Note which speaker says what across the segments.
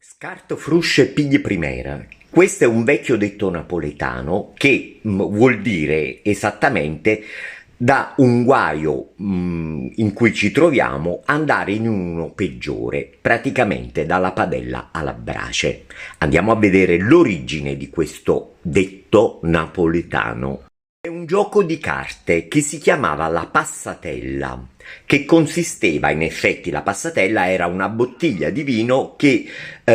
Speaker 1: Scarto fruscio e pigli primera. Questo è un vecchio detto napoletano che vuol dire esattamente da un guaio in cui ci troviamo andare in uno peggiore, praticamente dalla padella alla brace. Andiamo a vedere l'origine di questo detto napoletano. È un gioco di carte che si chiamava la passatella, che consisteva, in effetti la passatella era una bottiglia di vino che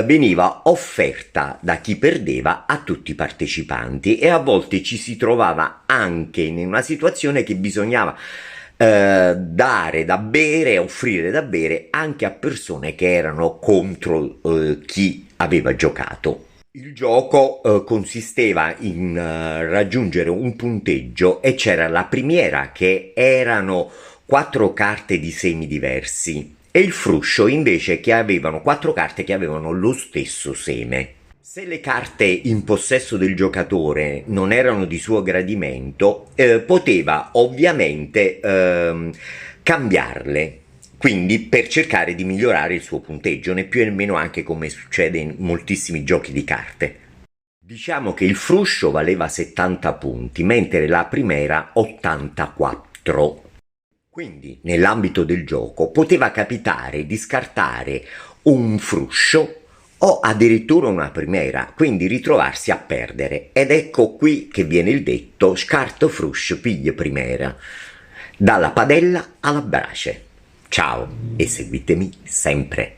Speaker 1: veniva offerta da chi perdeva a tutti i partecipanti, e a volte ci si trovava anche in una situazione che bisognava dare da bere, offrire da bere anche a persone che erano contro chi aveva giocato. Il gioco consisteva in raggiungere un punteggio, e c'era la primiera, che erano 4 carte di semi diversi, e il fruscio invece che avevano 4 carte che avevano lo stesso seme. Se le carte in possesso del giocatore non erano di suo gradimento, poteva ovviamente cambiarle, quindi per cercare di migliorare il suo punteggio, né più né meno, anche come succede in moltissimi giochi di carte. Diciamo che il fruscio valeva 70 punti, mentre la primera 84. Quindi, nell'ambito del gioco, poteva capitare di scartare un fruscio o addirittura una primera, quindi ritrovarsi a perdere. Ed ecco qui che viene il detto scarto fruscio piglia primera, dalla padella alla brace. Ciao e seguitemi sempre.